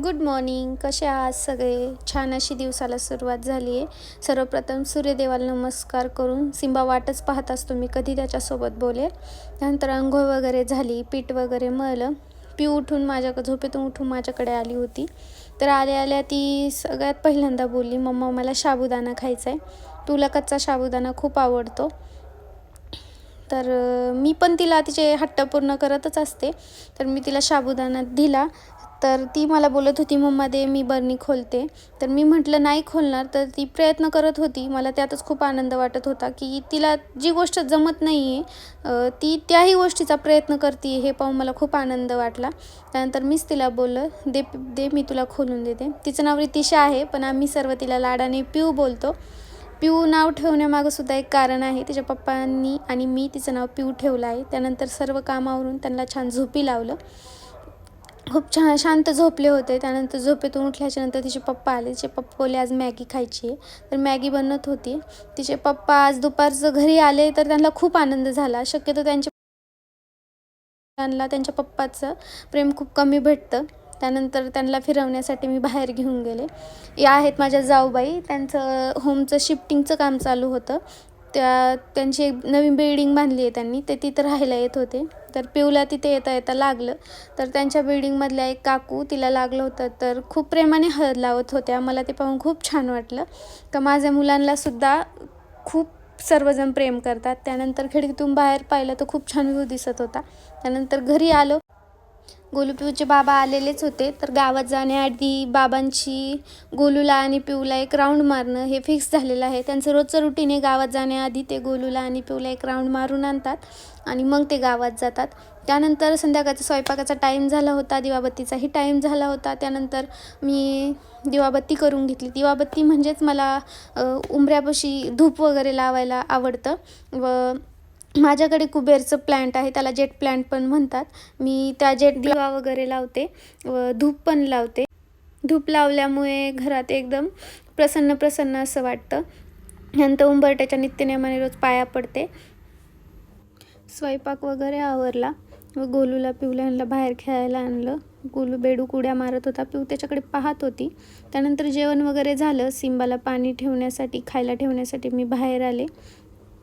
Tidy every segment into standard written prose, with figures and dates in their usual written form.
Good morning. कसे आहात सगळे? छान अशी दिवसाला सुरुवात झाली आहे. सर्वप्रथम सूर्यदेवाला नमस्कार करून सिंबा वाटच पाहत असतो मी कधी त्याच्यासोबत बोलेल. त्यानंतर अंघोळ वगैरे झाली, पीठ वगैरे मळलं. पिऊ झोपेतून उठून माझ्याकडे आली होती. तर आल्या आल्या ती सगळ्यात पहिल्यांदा बोलली, मम्मा मला साबुदाणा खायचा आहे, तुला कच्चा साबुदाणा खूप आवडतो. तर मी पण तिला तिचे हट्ट पूर्ण करतच असते. तर मी तिला साबुदाणा दिला. तर ती मला बोलत होती, मम्मा दे मी बरणी खोलते. तर मी म्हटलं नाही खोलणार. तर ती प्रयत्न करत होती. मला त्यातच खूप आनंद वाटत होता की तिला जी गोष्ट जमत नाही आहे ती त्याही गोष्टीचा प्रयत्न करते, हे पाहून मला खूप आनंद वाटला. त्यानंतर मीच तिला बोललं, दे दे मी तुला खोलून देते. तिचं नाव रितिशा आहे, पण आम्ही सर्व तिला लाडाने पिऊ बोलतो. पिऊ नाव ठेवण्यामागंसुद्धा एक कारण आहे. तिच्या पप्पांनी आणि मी तिचं नाव पिऊ ठेवलं आहे. त्यानंतर सर्व कामावरून त्यांना छान झोपी लावलं. खूप छान शांत झोपले होते. त्यानंतर झोपेतून उठल्याच्यानंतर तिचे पप्पा आले. तिचे पप्पा बोलले आज मॅगी खायची आहे. तर मॅगी बनत होती. तिचे पप्पा आज दुपारचं घरी आले तर त्यांना खूप आनंद झाला. शक्यतो त्यांच्या पप्पाचं प्रेम खूप कमी भेटतं. त्यानंतर त्यांना फिरवण्यासाठी मी बाहेर घेऊन गेले. या आहेत माझ्या जाऊबाई. त्यांचं होमचं शिफ्टिंगचं काम चालू होतं. त्यांची एक नवीन बिल्डिंग बांधली आहे त्यांनी, ते तिथं राहायला येत होते. तर पिऊला तिथे येता येता लागलं. तर त्यांच्या बिल्डिंगमधल्या एक काकू तिला लागलं होतं, तर खूप प्रेमाने हळद लावत होत्या. मला ते पाहून खूप छान वाटलं का माझ्या मुलांनासुद्धा खूप सर्वजण प्रेम करतात. त्यानंतर खिडकीतून बाहेर पाहिलं तर खूप छान व्ह्यू दिसत होता. त्यानंतर घरी आलो. गोलू पिऊचे बाबा आलेलेच होते. तर गावात जाण्याआधी बाबांची गोलूला आणि पिऊला एक राऊंड मारणं हे फिक्स झालेलं आहे. त्यांचं रोजचं रुटीन आहे. गावात जाण्याआधी ते गोलूला आणि पिऊला एक राऊंड मारून आणतात आणि मग ते गावात जातात. त्यानंतर संध्याकाळचा स्वयंपाकाचा टाईम झाला होता, दिवाबत्तीचाही टाईम झाला होता. त्यानंतर मी दिवाबत्ती करून घेतली. दिवाबत्ती म्हणजेच मला उंबऱ्यापाशी धूप वगैरे लावायला आवडतं. व माझ्याकडे कुबेरचं प्लॅन्ट आहे, त्याला जेट प्लॅन्ट पण म्हणतात. मी त्या जेट दिवा वगैरे लावते व धूप पण लावते. धूप लावल्यामुळे घरात एकदम प्रसन्न प्रसन्न असं वाटतं. नंतर उंबरट्याच्या नित्यनेमाने रोज पाया पडते. स्वयंपाक वगैरे आवरला व गोलूला पिऊला बाहेर खेळायला आणलं. गोलू बेडूक उड्या मारत होता, पिऊ त्याच्याकडे पाहत होती. त्यानंतर जेवण वगैरे झालं. सिंबाला पाणी ठेवण्यासाठी, खायला ठेवण्यासाठी मी बाहेर आले.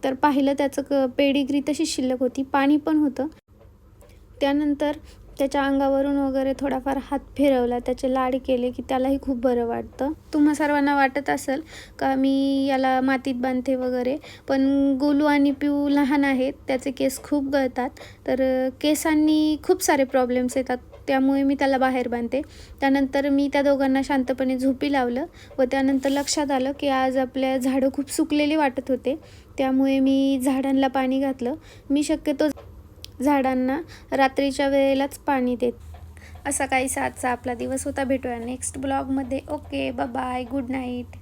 तर पाहिलं त्याचं पेडिग्री तशी शिल्लक होती, पाणी पण होतं. त्यानंतर त्याच्या अंगावरून वगैरे थोडाफार हात फिरवला, त्याचे लाड केले की त्यालाही खूप बरं वाटतं. तुम्हा सर्वांना वाटत असेल का मी याला मातीत बांधते वगैरे, पण गोलू आणि पिऊ लहान आहेत, त्याचे केस खूप गळतात. तर केसांनी खूप सारे प्रॉब्लेम्स येतात, त्यामुळे मी त्याला बाहेर बांधते. त्यानंतर मी त्या दोघांना शांतपणे झोपी लावलं व त्यानंतर लक्षात आलं की आज आपल्या झाडं खूप सुकलेली वाटत होते. त्यामुळे मी झाडांना पाणी घातलं. मी शक्यतो झाडांना रात्रीच्या वेळेलाच पाणी देत. असा काहीसा आजचा आपला दिवस होता. भेटूया नेक्स्ट ब्लॉगमध्ये. Okay, bye bye, good night.